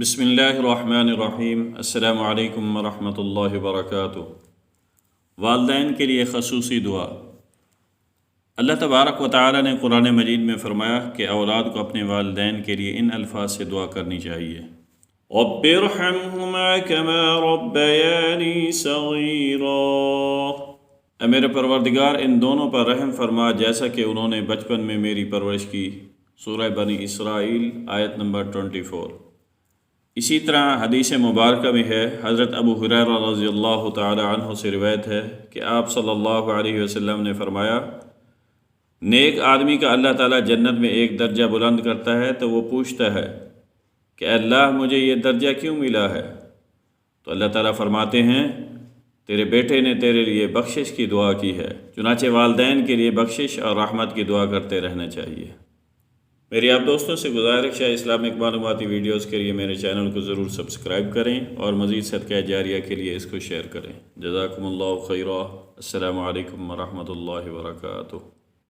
بسم اللہ الرحمن الرحیم۔ السلام علیکم ورحمۃ اللہ وبرکاتہ۔ والدین کے لیے خصوصی دعا۔ اللہ تبارک و تعالی نے قرآن مجید میں فرمایا کہ اولاد کو اپنے والدین کے لیے ان الفاظ سے دعا کرنی چاہیے: رب ارحمہما کما ربیانی صغیرا۔ اے میرے پروردگار، ان دونوں پر رحم فرما جیسا کہ انہوں نے بچپن میں میری پرورش کی۔ سورہ بنی اسرائیل آیت نمبر 24۔ اسی طرح حدیث مبارکہ میں ہے، حضرت ابو ہریرہ رضی اللہ تعالی عنہ سے روایت ہے کہ آپ صلی اللہ علیہ وسلم نے فرمایا، نیک آدمی کا اللہ تعالیٰ جنت میں ایک درجہ بلند کرتا ہے تو وہ پوچھتا ہے کہ اللہ مجھے یہ درجہ کیوں ملا ہے؟ تو اللہ تعالیٰ فرماتے ہیں، تیرے بیٹے نے تیرے لیے بخشش کی دعا کی ہے۔ چنانچہ والدین کے لیے بخشش اور رحمت کی دعا کرتے رہنا چاہیے۔ میری آپ دوستوں سے گزارش ہے، اسلامک معلوماتی ویڈیوز کے لیے میرے چینل کو ضرور سبسکرائب کریں اور مزید صدقہ جاریہ کے لیے اس کو شیئر کریں۔ جزاکم اللہ خیرا۔ السلام علیکم ورحمۃ اللہ وبرکاتہ۔